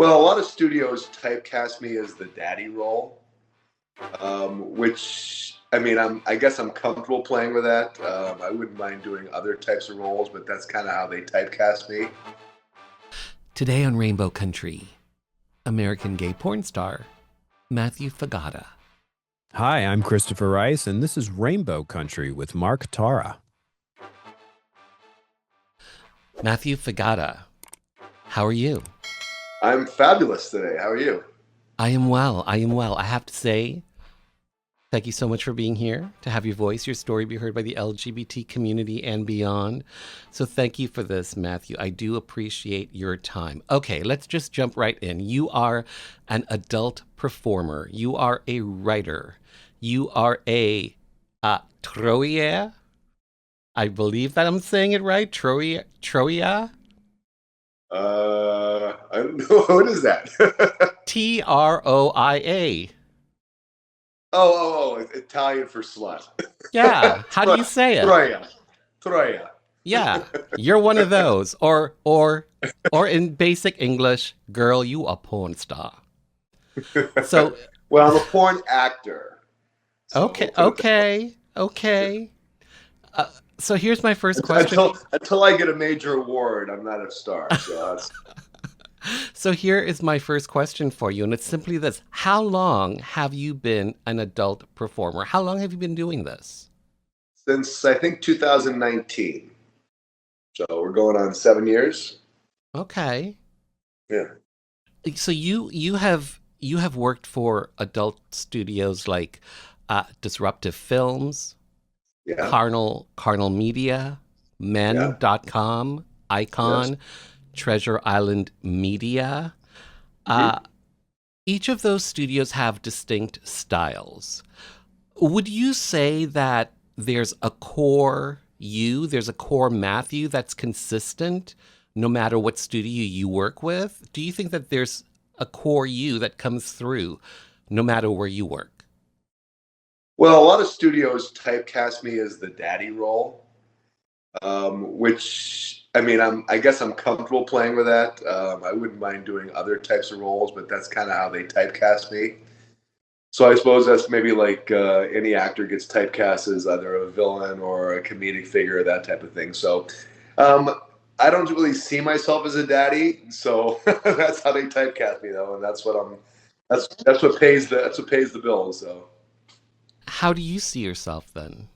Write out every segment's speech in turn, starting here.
Well, a lot of studios typecast me as the daddy role, which I mean, I guess I'm comfortable playing with that. I wouldn't mind doing other types of roles, but that's kind of how they typecast me. Today on Rainbow Country, American gay porn star Matthew Figata. Hi, I'm Christopher Rice, and this is Rainbow Country with Mark Tara. Matthew Figata, how are you? I'm fabulous today. How are you? I am well. I have to say, thank you so much for being here, to have your voice, your story be heard by the LGBT community and beyond. So thank you for this, Matthew. I do appreciate your time. Okay, let's just jump right in. You are an adult performer. You are a writer. You are a Troia. I believe that I'm saying it right. Troia? I don't know. What is that? Troia. Oh, Italian for slut. Yeah. How do you say it? Troia. Yeah. You're one of those. Or in basic English, girl, you a porn star. So Well, I'm a porn actor. So okay, we'll put it okay. So here's my first question. until I get a major award, I'm not a star. So that's So here is my first question for you, and it's simply this. How long have you been an adult performer? How long have you been doing this? since I think 2019. So we're going on 7 years. Okay. Yeah. So you have worked for adult studios like Disruptive Films, Yeah. Carnal Media, Yeah. Men.com, Yes. Icon, Treasure Island Media. Mhm. Each of those studios have distinct styles. Would you say that there's a core there's a core Matthew that's consistent no matter what studio you work with? Do you think that there's a core you that comes through no matter where you work? Well, a lot of studios typecast me as the daddy role, which I mean, I guess I'm comfortable playing with that. I wouldn't mind doing other types of roles, but that's kind of how they typecast me. So I suppose that's maybe like any actor gets typecast as either a villain or a comedic figure, that type of thing. So um, I don't really see myself as a daddy, so that's how they typecast me, though, and that's what I'm. That's what pays the bills. So How do you see yourself then?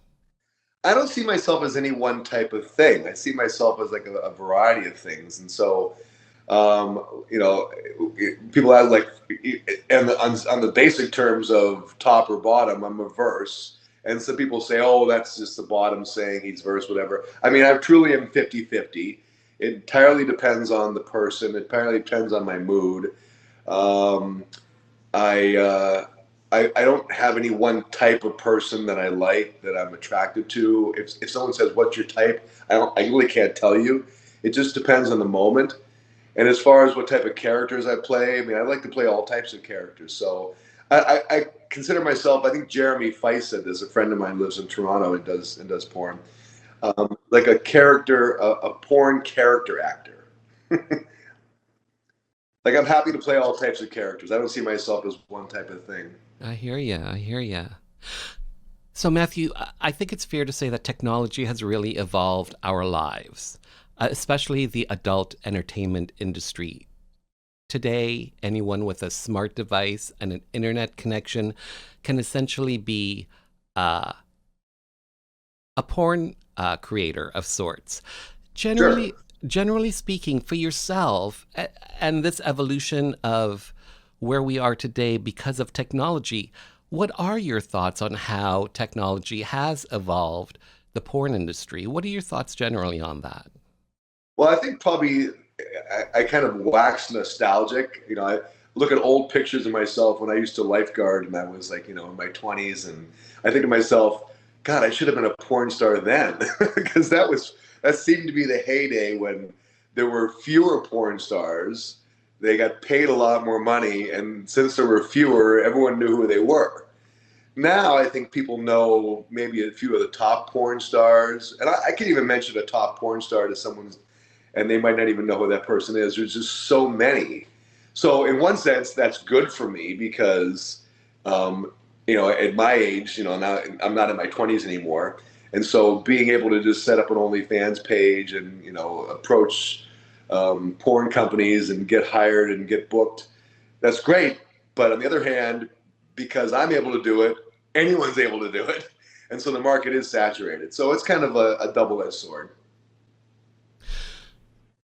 I don't see myself as any one type of thing. I see myself as like a variety of things, and so you know, people have like, and on the basic terms of top or bottom, I'm a verse. And some people say, oh, that's just the bottom saying he's verse, whatever. I mean, I truly am 50-50. It entirely depends on the person. It entirely depends on my mood. Um, I, I don't have any one type of person that I like, that I'm attracted to. If someone says, what's your type? I really can't tell you. It just depends on the moment. And as far as what type of characters I play, I mean, I like to play all types of characters. So I consider myself. I think Jeremy Feist said this. A friend of mine lives in Toronto and does porn. Like a character, a porn character actor. Like I'm happy to play all types of characters. I don't see myself as one type of thing. I hear you. I hear you. So, Matthew, I think it's fair to say that technology has really evolved our lives, especially the adult entertainment industry. Today, anyone with a smart device and an internet connection can essentially be uh, a porn creator of sorts. Sure. Generally speaking, for yourself, and this evolution of where we are today because of technology, what are your thoughts on how technology has evolved the porn industry? What are your thoughts generally on that? Well, I think probably I kind of wax nostalgic. You know, I look at old pictures of myself when I used to lifeguard and I was like, in my 20s, and I think to myself, God, I should have been a porn star then, because that seemed to be the heyday when there were fewer porn stars. They got paid a lot more money, and since there were fewer, everyone knew who they were. Now I think people know maybe a few of the top porn stars, and I can even mention a top porn star to someone, and they might not even know who that person is. There's just so many. So in one sense, that's good for me because, um, at my age, now I'm not in my 20s anymore, and so being able to just set up an OnlyFans page and approach porn companies and get hired and get booked, that's great. But on the other hand, because I'm able to do it, anyone's able to do it, and so the market is saturated. So it's kind of a double-edged sword.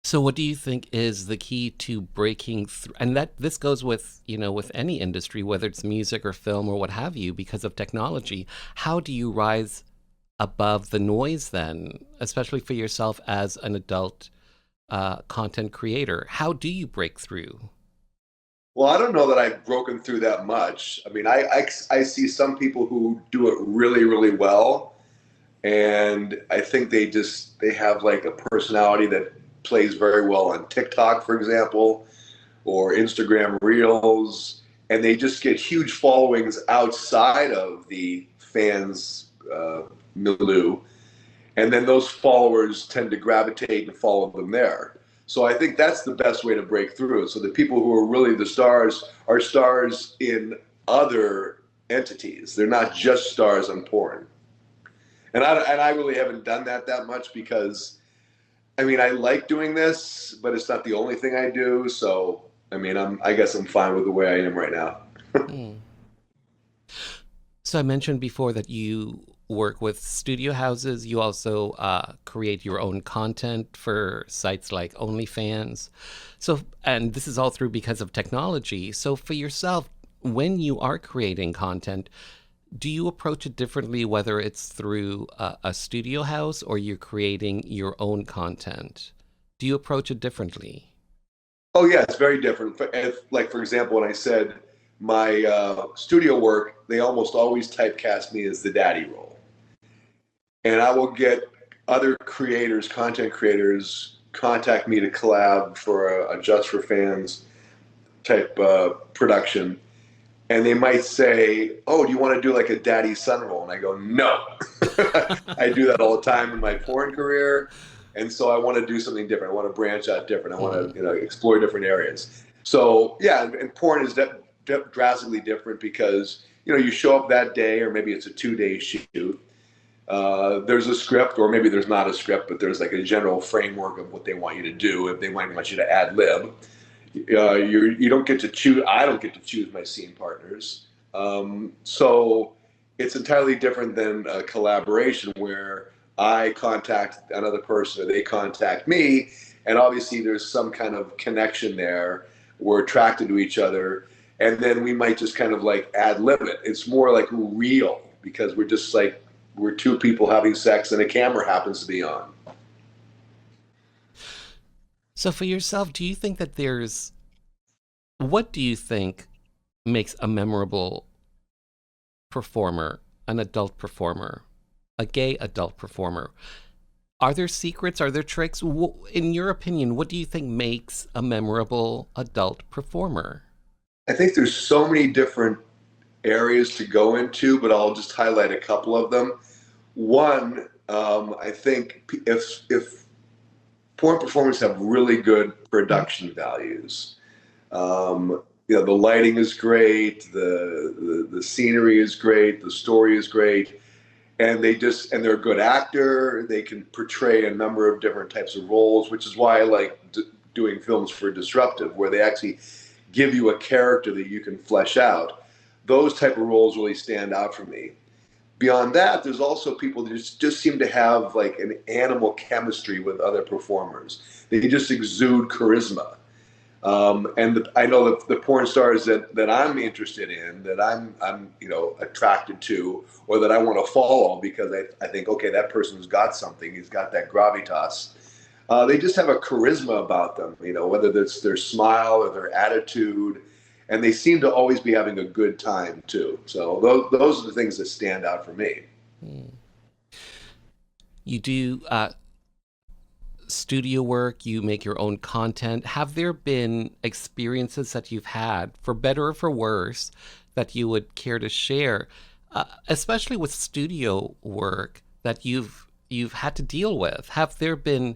So what do you think is the key to breaking through? And that this goes with, with any industry, whether it's music or film or what have you, because of technology. How do you rise above the noise then, especially for yourself as an adult content creator? How do you break through? Well, I don't know that I've broken through that much. I mean, I see some people who do it really, really well, and I think they have like a personality that plays very well on TikTok, for example, or Instagram Reels, and they just get huge followings outside of the fans milieu, and then those followers tend to gravitate and follow them there. So I think that's the best way to break through. So the people who are really the stars are stars in other entities. They're not just stars on porn. And I really haven't done that much because I mean I like doing this, but it's not the only thing I do. So I mean I guess I'm fine with the way I am right now. Hmm. So I mentioned before that you work with studio houses. You also create your own content for sites like OnlyFans. So, and this is all through because of technology. So for yourself, when you are creating content, do you approach it differently, whether it's through a studio house or you're creating your own content? Do you approach it differently? Oh yeah, it's very different. Like for example, when I said my studio work, they almost always typecast me as the daddy role, and I will get other creators, content creators, contact me to collab for a Just for Fans type production, and they might say, "Oh, do you want to do like a daddy son role?" And I go, "No." I do that all the time in my porn career, and so I want to do something different. I want to branch out different. I want Mhm. to explore different areas. So yeah, and porn is drastically different because you show up that day, or maybe it's a 2-day shoot. There's a script, or maybe there's not a script, but there's like a general framework of what they want you to do. If they might want you to ad lib, you don't get to choose. I don't get to choose my scene partners. So it's entirely different than a collaboration where I contact another person or they contact me, and obviously there's some kind of connection there. We're attracted to each other, and then we might just kind of like ad lib it. It's more like real because we're two people having sex and a camera happens to be on. So for yourself, do you think that what do you think makes a memorable performer, an adult performer, a gay adult performer? Are there secrets? Are there tricks? In your opinion, what do you think makes a memorable adult performer? I think there's so many different areas to go into, but I'll just highlight a couple of them. One, I think if porn performers have really good production values, the lighting is great, the scenery is great, the story is great, and they're a good actor. They can portray a number of different types of roles, which is why I like doing films for Disruptive, where they actually give you a character that you can flesh out. Those type of roles really stand out for me. Beyond that, there's also people that just seem to have like an animal chemistry with other performers. They just exude charisma. I know that the porn stars that I'm interested in, that I'm attracted to, or that I want to follow because I think okay, that person's got something. He's got that gravitas. They just have a charisma about them, whether it's their smile or their attitude, and they seem to always be having a good time too. So those are the things that stand out for me. Hmm. You do studio work, you make your own content. Have there been experiences that you've had, for better or for worse, that you would care to share, especially with studio work that you've had to deal with? Have there been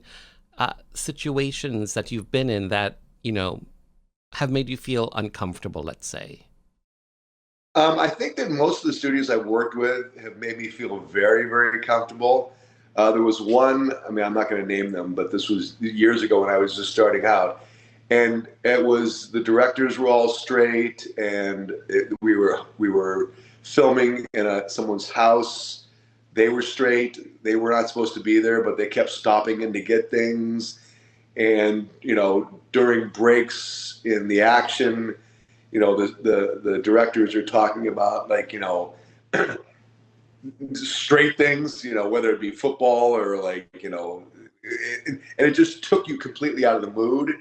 situations that you've been in that have made you feel uncomfortable, let's say? I think that most of the studios I've worked with have made me feel very, very comfortable. There was one, I mean, I'm not going to name them, but this was years ago when I was just starting out. And it was the directors were all straight, and we were filming in someone's house. They were straight. They were not supposed to be there, but they kept stopping in to get things. And during breaks in the action, the directors are talking about, like, straight things, whether it be football or, like, and it just took you completely out of the mood.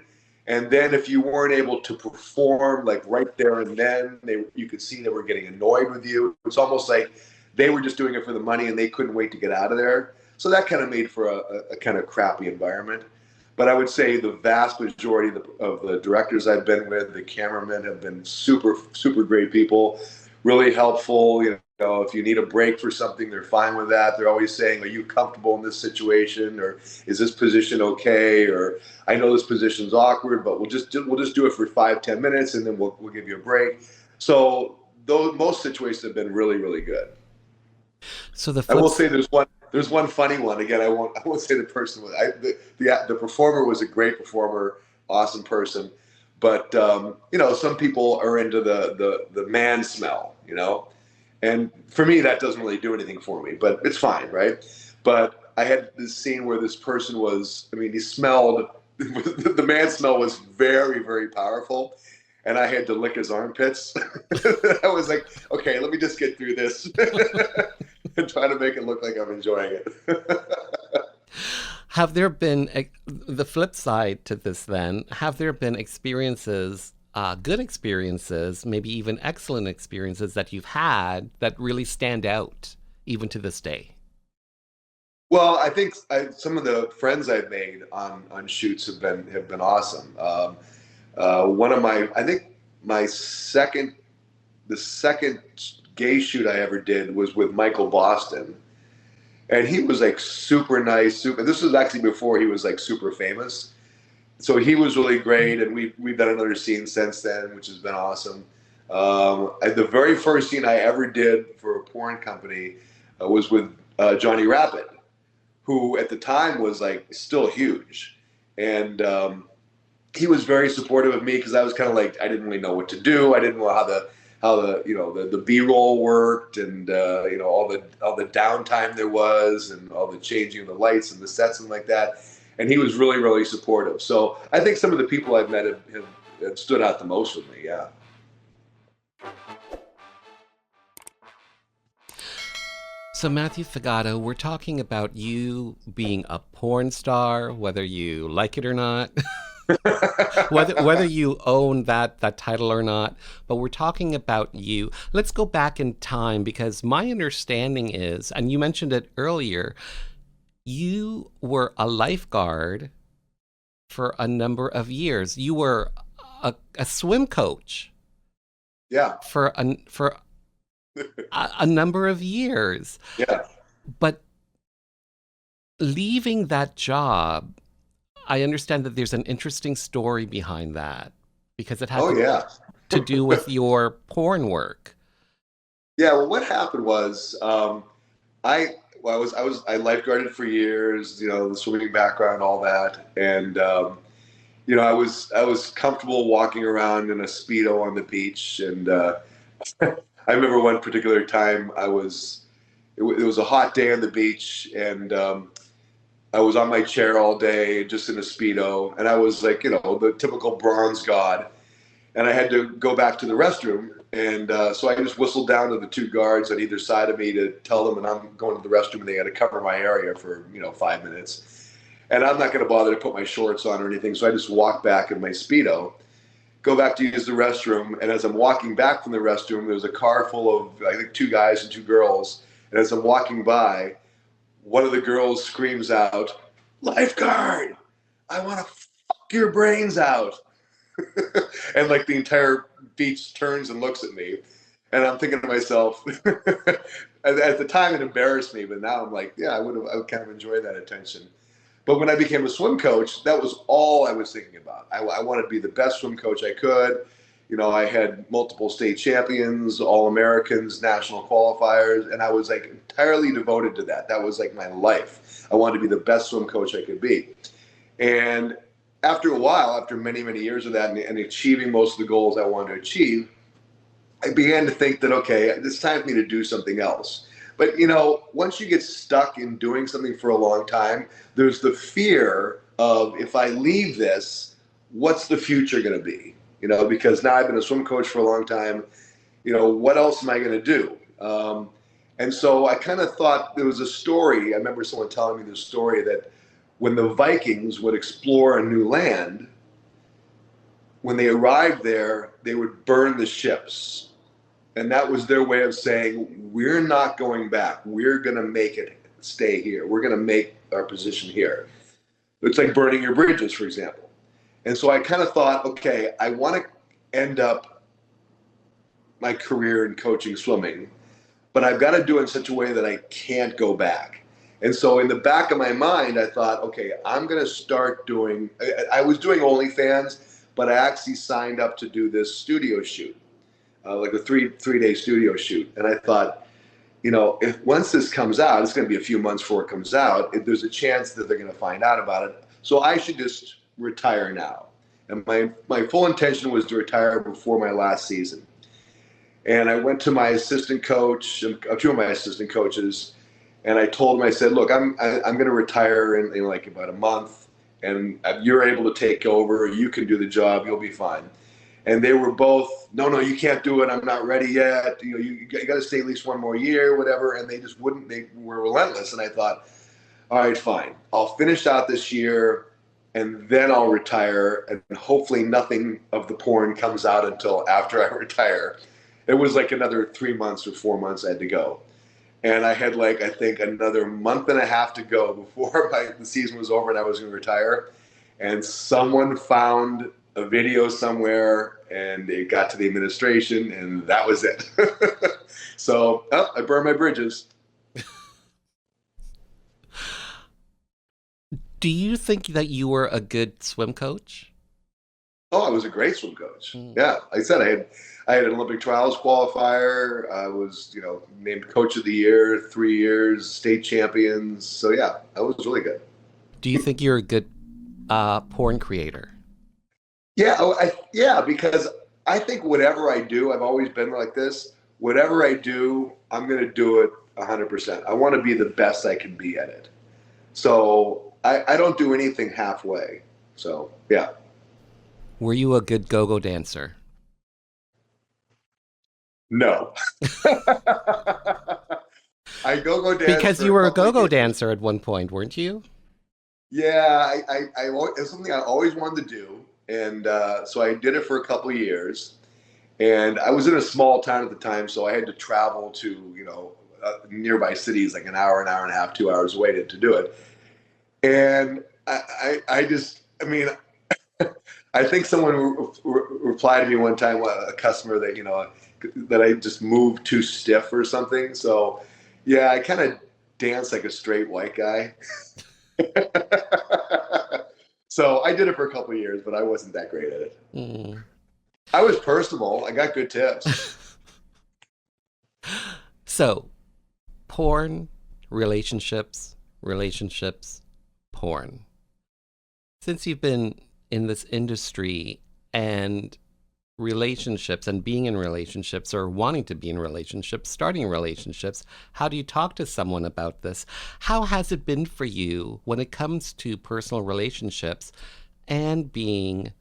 And then if you weren't able to perform like right there and then, you could see they were getting annoyed with you. It's almost like they were just doing it for the money and they couldn't wait to get out of there. So that kind of made for a kind of crappy environment. But I would say the vast majority of the directors I've been with, the cameramen, have been super, super great people, really helpful. If you need a break for something, they're fine with that. They're always saying, "Are you comfortable in this situation?" Or "Is this position okay?" Or "I know this position's awkward, but we'll just do it for 5-10 minutes, and then we'll give you a break." So those most situations have been really, really good. So the I will flips, say there's one funny one. Again, I won't say the person was the performer was a great performer, awesome person, but some people are into the man smell, and for me that doesn't really do anything for me, but it's fine, right? But I had this scene where this person was, I mean, he smelled the man smell was very, very powerful, and I had to lick his armpits. I was like, okay, let me just get through this and try to make it look like I'm enjoying it. have there been the flip side to this then? Have there been experiences, good experiences, maybe even excellent experiences that you've had that really stand out even to this day? Well, I think some of the friends I've made on shoots have been awesome. One of I think my the second gay shoot I ever did was with Michael Boston, and he was like super nice. Super. This was actually before he was like super famous, so he was really great, and we've done another scene since then, which has been awesome. The very first scene I ever did for a porn company was with Johnny Rapid, who at the time was like still huge, and he was very supportive of me because I was kind of like, I didn't really know what to do. I didn't know how the the B-roll worked, and all the downtime there was, and all the changing of the lights and the sets and like that. And he was really, really supportive. So I think some of the people I've met have stood out the most with me. Yeah. So, Matthew Figata, we're talking about you being a porn star, whether you like it or not, whether you own that title or not. But we're talking about you. Let's go back in time because my understanding is, and you mentioned it earlier, you were a lifeguard for a number of years. You were a swim coach Yeah. for a number of years. Yeah. But leaving that job, I understand that there's an interesting story behind that because it had Oh yeah. to do with your porn work. Yeah. Well, what happened was, I well, I lifeguarded for years, the swimming background, all that, and I was comfortable walking around in a speedo on the beach, and I remember one particular time it was a hot day on the beach, and I was on my chair all day just in a speedo, and I was like, the typical bronze god, and I had to go back to the restroom. And so I just whistled down to the two guards on either side of me to tell them that I'm going to the restroom and they got to cover my area for 5 minutes. And I'm not going to bother to put my shorts on or anything, so I just walked back in my speedo, go back to use the restroom. And as I'm walking back from the restroom, there's a car full of, I think, two guys and two girls. And as I'm walking by, one of the girls screams out, "Lifeguard, I want to fuck your brains out." And like the entire beach turns and looks at me, and I'm thinking to myself, at the time it embarrassed me, but now I'm like, yeah, I would kind of enjoy that attention. But when I became a swim coach, that was all I was thinking about. I wanted to be the best swim coach I could. You know, I had multiple state champions, All-Americans, national qualifiers, and I was like entirely devoted to that. That was like my life. I wanted to be the best swim coach I could be. And after a while, after many, many years of that and achieving most of the goals I wanted to achieve, I began to think that, okay, it's time for me to do something else. But, you know, once you get stuck in doing something for a long time, there's the fear of, if I leave this, what's the future going to be? You know, because now I've been a swim coach for a long time. You know, what else am I going to do? And so I kind of thought there was a story. I remember someone telling me this story that when the Vikings would explore a new land, when they arrived there, they would burn the ships. And that was their way of saying, we're not going back. We're going to make it stay here. We're going to make our position here. It's like burning your bridges, for example. And so I kind of thought, okay, I want to end up my career in coaching swimming, but I've got to do it in such a way that I can't go back. And so in the back of my mind, I thought, okay, I'm going to start doing, I was doing OnlyFans, but I actually signed up to do this studio shoot. Like a three-day studio shoot. And I thought, you know, if once this comes out, it's going to be a few months before it comes out, there's a chance that they're going to find out about it. So I should just retire now. And my full intention was to retire before my last season. And I went to my assistant coach, two of my assistant coaches, and I told them, I said, look, I'm going to retire in like about a month, and you're able to take over. You can do the job. You'll be fine. And they were both, no, you can't do it. I'm not ready yet. You know, you got to stay at least one more year, whatever. And they just wouldn't. They were relentless. And I thought, all right, fine. I'll finish out this year, and then I'll retire. And hopefully nothing of the porn comes out until after I retire. It was like another 3 months or 4 months I had to go. And I had like, I think, another month and a half to go before the season was over and I was going to retire. And someone found a video somewhere, and it got to the administration, and that was it. So I burned my bridges. Do you think that you were a good swim coach? Oh, I was a great swim coach. Yeah, like I said, I had an Olympic trials qualifier. I was, you know, named coach of the year 3 years, state champions. So yeah, I was really good. Do you think you're a good porn creator? Yeah, because I think whatever I do, I've always been like this. Whatever I do, I'm going to do it 100%. I want to be the best I can be at it. So I don't do anything halfway. So, yeah. Were you a good go-go dancer? No. I go-go dance because you were a go-go dancer at one point, weren't you? Yeah, it's something I always wanted to do. And so I did it for a couple of years, and I was in a small town at the time, so I had to travel to, you know, nearby cities, like an hour and a half, 2 hours away to do it. And I mean, I think someone replied to me one time, a customer, that, you know, that I just moved too stiff or something. So yeah, I kind of dance like a straight white guy. So I did it for a couple of years, but I wasn't that great at it. I was personable. I got good tips. So, porn, relationships, porn. Since you've been in this industry and relationships and being in relationships or wanting to be in relationships, starting relationships, how do you talk to someone about this? How has it been for you when it comes to personal relationships and being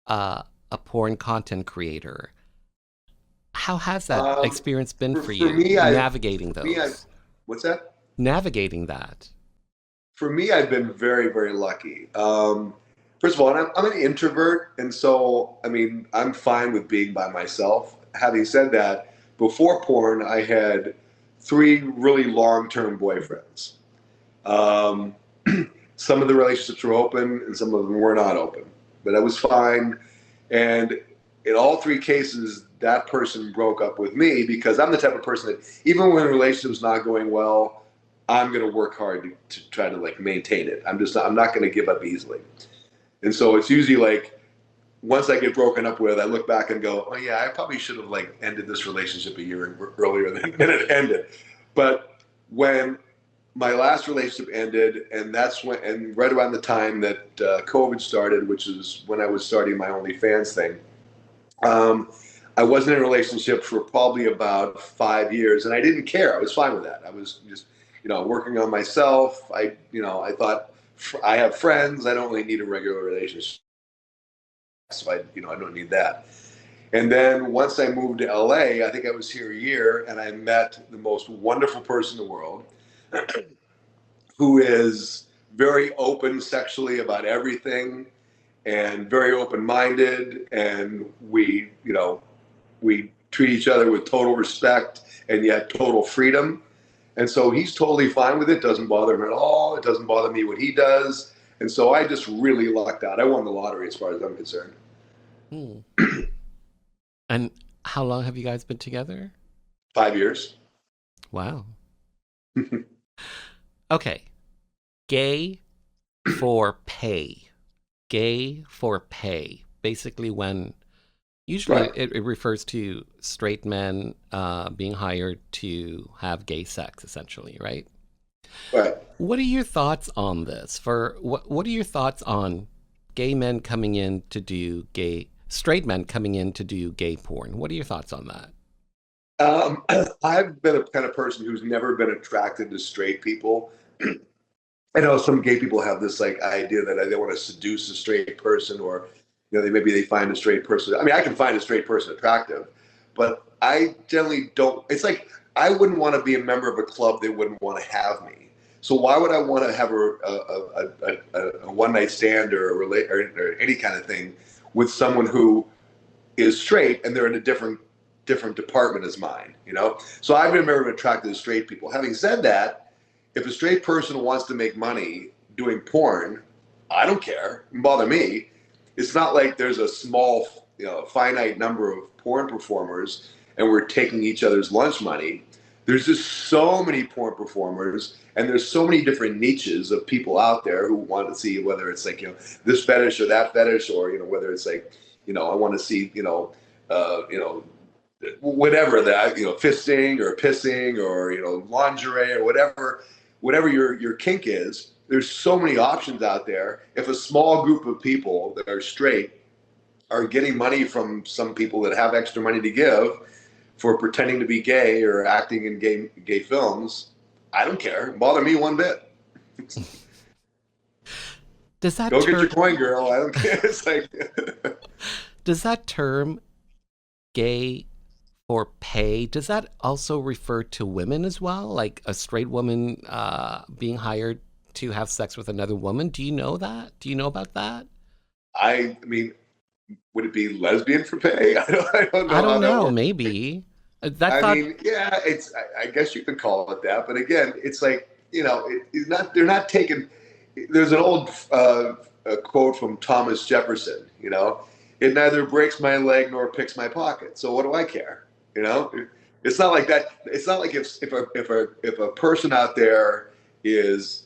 a porn content creator? How has that experience been for you, navigating those? What's that? Navigating that. For me, I've been very, very lucky. First of all, I'm an introvert, and so, I mean, I'm fine with being by myself. Having said that, before porn, I had 3 really long-term boyfriends. Some of the relationships were open, and some of them were not open, but I was fine. And in all 3 cases, that person broke up with me because I'm the type of person that, even when a relationship's not going well, I'm going to work hard to try to like maintain it. I'm not going to give up easily. And so it's usually like once I get broken up with, I look back and go, oh yeah, I probably should have like ended this relationship a year earlier than it ended. But when my last relationship ended, and that's when, and right around the time that COVID started, which is when I was starting my OnlyFans thing. Um, I wasn't in a relationship for probably about 5 years, and I didn't care. I was fine with that. I was just, working on myself. I thought I have friends. I don't really need a regular relationship, so I don't need that. And then once I moved to LA, I think I was here a year, and I met the most wonderful person in the world, who is very open sexually about everything, and very open-minded, and we treat each other with total respect and yet total freedom. And so he's totally fine with it. Doesn't bother him at all. It doesn't bother me what he does. And so I just really lucked out. I won the lottery as far as I'm concerned. Hmm. And how long have you guys been together? 5 years. Wow. Okay. Gay for pay. Gay for pay. Basically, when usually Right. it refers to straight men being hired to have gay sex, essentially, right? Right. What are your thoughts on this? What are your thoughts on gay men coming in to do straight men coming in to do gay porn? What are your thoughts on that? I've been a kind of person who's never been attracted to straight people. I know some gay people have this like idea that they want to seduce a straight person, or maybe they find a straight person. I mean, I can find a straight person attractive, but I generally don't. It's like I wouldn't want to be a member of a club that wouldn't want to have me. So why would I want to have a one night stand or or any kind of thing with someone who is straight and they're in a different department as mine? So I've never been attracted to straight people. Having said that, if a straight person wants to make money doing porn, I don't care. It doesn't bother me. It's not like there's a small, finite number of porn performers and we're taking each other's lunch money. There's just so many porn performers, and there's so many different niches of people out there who want to see whether it's like, this fetish or that fetish, or, whether it's like, I want to see, whatever that, fisting or pissing or, lingerie or whatever your kink is. There's so many options out there. If a small group of people that are straight are getting money from some people that have extra money to give for pretending to be gay or acting in gay films, I don't care. It bother me one bit. Does that Go get your term coin, girl. I don't care. It's like does that term gay for pay, does that also refer to women as well? Like a straight woman being hired to have sex with another woman? Do you know that? Do you know about that? I mean, would it be lesbian for pay? I don't I know how don't that know. works. Maybe that I thought. mean, yeah, I guess you could call it that, but again, it's like it's not. They're not taking. There's an old a quote from Thomas Jefferson. It neither breaks my leg nor picks my pocket. So what do I care? You know, it's not like that. It's not like if a person out there is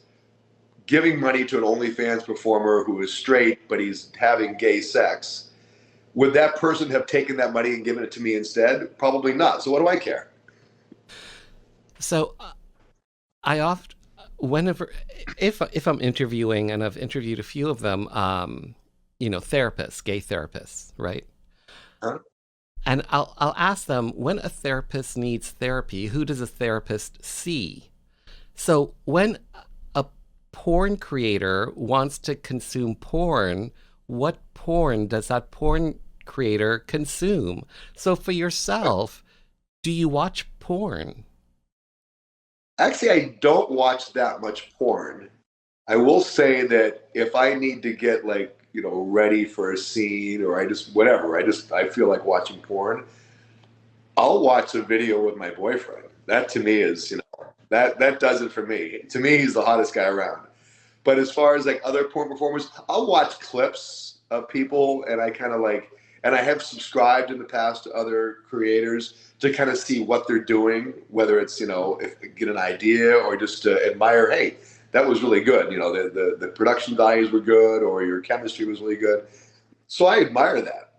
giving money to an OnlyFans performer who is straight but he's having gay sex, would that person have taken that money and given it to me instead? Probably not. So what do I care? So I oft whenever if I'm interviewing, and I've interviewed a few of them, therapists, gay therapists, right? Huh? And I'll ask them, when a therapist needs therapy, who does a therapist see? So when a porn creator wants to consume porn, what porn does that porn creator consume? So for yourself, do you watch porn? Actually, I don't watch that much porn. I will say that if I need to get like, ready for a scene, or I just whatever, I feel like watching porn, I'll watch a video with my boyfriend. That to me is, that does it for me. To me, he's the hottest guy around. But as far as like other porn performers, I'll watch clips of people, and I kind of like, and I have subscribed in the past to other creators to kind of see what they're doing, whether it's, if get an idea or just to admire, hey, that was really good. The production values were good, or your chemistry was really good. So I admire that.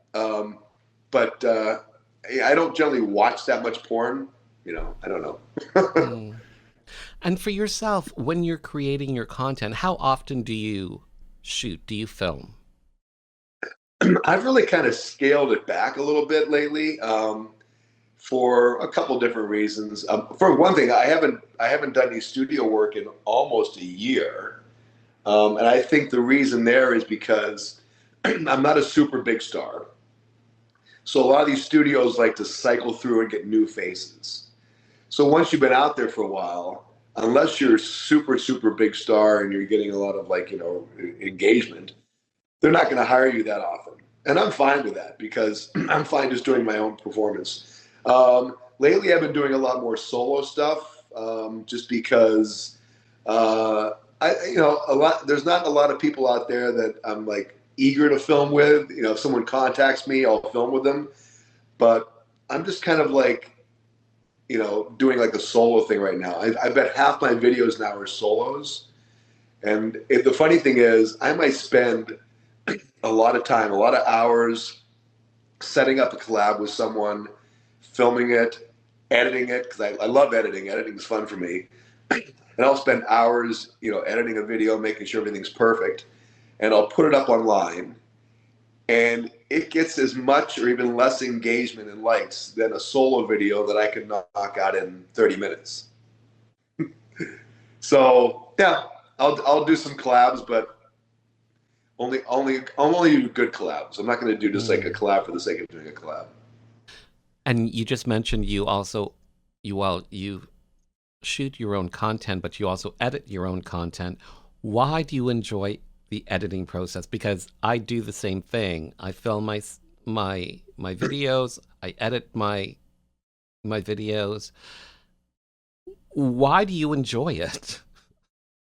But I don't generally watch that much porn. I don't know. Mm. And for yourself, when you're creating your content, how often do you shoot? Do you film? I've really kind of scaled it back a little bit lately, for a couple different reasons. For one thing, I haven't done any studio work in almost a year, and I think the reason there is because I'm not a super big star. So a lot of these studios like to cycle through and get new faces. So once you've been out there for a while, unless you're super, super big star and you're getting a lot of engagement, they're not going to hire you that often. And I'm fine with that because I'm fine just doing my own performance. Lately, I've been doing a lot more solo stuff, just because there's not a lot of people out there that I'm like eager to film with. If someone contacts me, I'll film with them. But I'm just kind of like, doing like a solo thing right now. I bet half my videos now are solos. And the funny thing is, I might spend a lot of time, a lot of hours setting up a collab with someone, filming it, editing it, because I love editing. Editing is fun for me. And I'll spend hours, editing a video, making sure everything's perfect. And I'll put it up online. And it gets as much or even less engagement and likes than a solo video that I can knock out in 30 minutes. So yeah, I'll do some collabs, but I'm only do good collabs. I'm not going to do just like a Mm. collab for the sake of doing a collab. And you just mentioned you shoot your own content, but you also edit your own content. Why do you enjoy the editing process? Because I do the same thing. I film my videos. I edit my videos. Why do you enjoy it?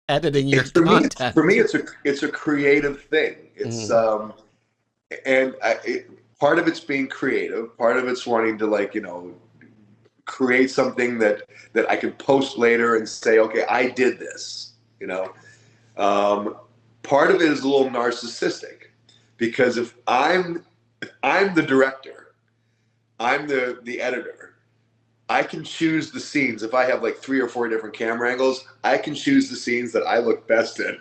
Editing your It's for me content. it's a creative thing. Mm, And part of it's being creative, part of it's wanting to create something that I can post later and say, okay, I did this. You know, um, part of it is a little narcissistic because if I'm the director, I'm the editor. I can choose the scenes. If I have like 3 or 4 different camera angles, I can choose the scenes that I look best in.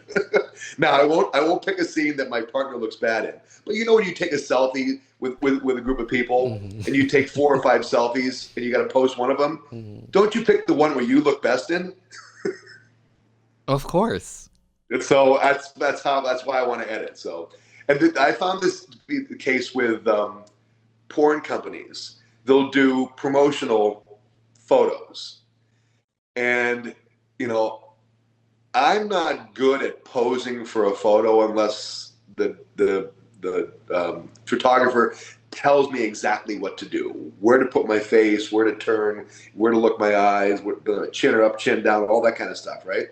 Now I won't pick a scene that my partner looks bad in. But when you take a selfie with a group of people mhm. and you take 4 or 5 selfies and you got to post one of them, Mhm. don't you pick the one where you look best in? Of course. And so that's why I want to edit. So, and I found this to be the case with porn companies. They'll do promotional photos, and you know I'm not good at posing for a photo unless the photographer tells me exactly what to do, where to put my face, where to turn, where to look my eyes, chin or up, chin down, all that kind of stuff, right?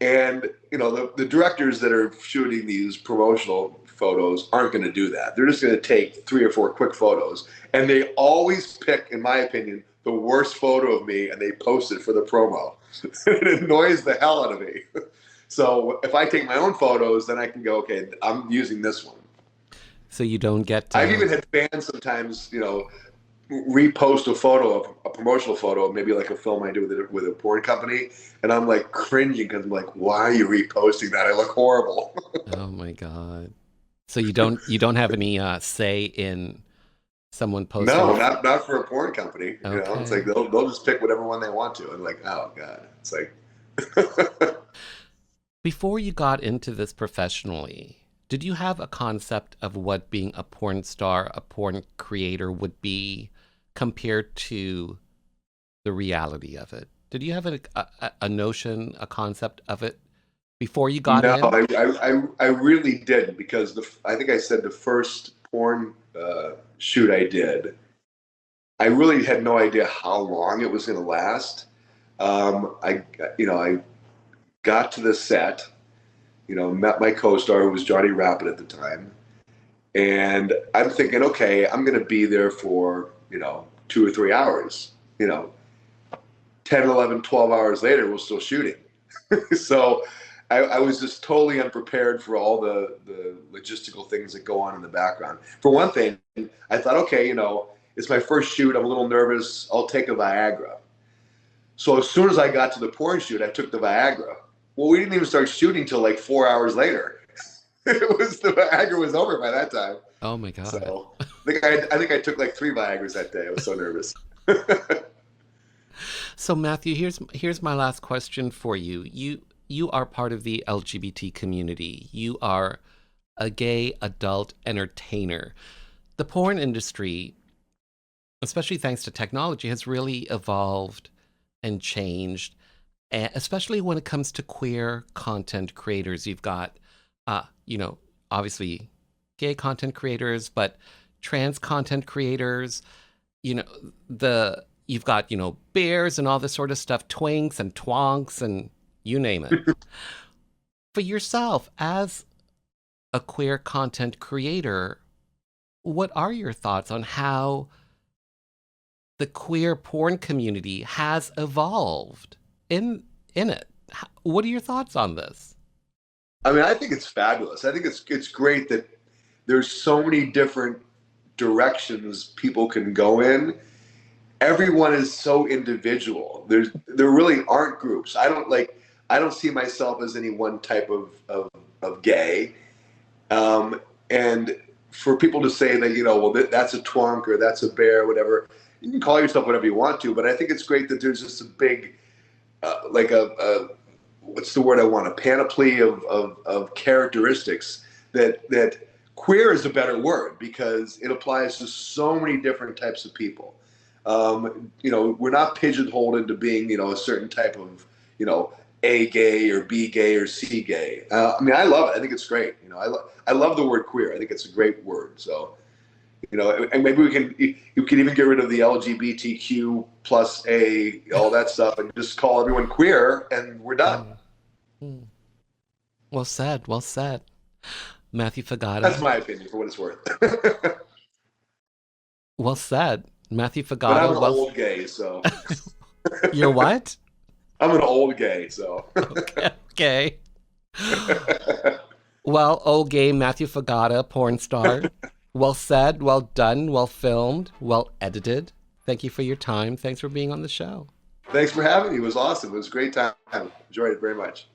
And the directors that are shooting these promotional photos aren't going to do that. They're just going to take 3 or 4 quick photos, and they always pick, in my opinion, the worst photo of me, and they post it for the promo. It annoys the hell out of me. So if I take my own photos, then I can go, okay, I'm using this one. So you don't get I've even had fans sometimes, repost a photo of a promotional photo, maybe like a film I do with a porn company, and I'm like cringing because I'm like, why are you reposting that? I look horrible. oh my God. So you don't have any say in someone posting a No, not for a porn company. It's like okay. they'll just pick whatever one they want to, and like, oh god, it's like, Before you got into this professionally, did you have a concept of what being a porn star, a porn creator would be compared to the reality of it? Did you have a notion, a concept of it before you got no, in? I really didn't because I think I said the first porn shoot I did, I really had no idea how long it was going to last. I got to the set, met my co-star who was Johnny Rapid at the time, And I'm thinking, okay, I'm going to be there for, 2 or 3 hours. 10, 11, 12 hours later, we're still shooting. So I was just totally unprepared for all the logistical things that go on in the background. For one thing, I thought, okay, it's my first shoot. I'm a little nervous. I'll take a Viagra. So as soon as I got to the porn shoot, I took the Viagra. Well, we didn't even start shooting till like 4 hours later. The Viagra was over by that time. Oh my God. So I think I took like 3 Viagras that day. I was so nervous. So Matthew, here's my last question for you. You are part of the LGBT community. You are a gay adult entertainer. The porn industry, especially thanks to technology, has really evolved and changed, especially when it comes to queer content creators. You've got, obviously gay content creators, but trans content creators, you've got, bears and all this sort of stuff, twinks and twonks and you name it. For yourself, as a queer content creator, what are your thoughts on how the queer porn community has evolved in it? What are your thoughts on this? I mean, I think it's fabulous. I think it's great that there's so many different directions people can go in. Everyone is so individual. There really aren't groups. I don't see myself as any one type of gay. And for people to say that, well, that's a twonk or that's a bear, whatever, you can call yourself whatever you want to, but I think it's great that there's just a big, like what's the word I want, a panoply of characteristics that queer is a better word because it applies to so many different types of people. We're not pigeonholed into being, a certain type of, A gay or B gay or C gay. I mean, I love it. I think it's great. I love the word queer. I think it's a great word. So, and maybe you can even get rid of the LGBTQ plus A, all that stuff, and just call everyone queer, and we're done. Mm. Well said. Well said. Matthew Figata. That's my opinion, for what it's worth. Well said. Matthew Figata. But I'm an old gay, so. You're what? I'm an old gay, so. Okay. Well, old gay Matthew Figata, porn star. Well said, well done, well filmed, well edited. Thank you for your time. Thanks for being on the show. Thanks for having me. It was awesome. It was a great time. Enjoyed it very much.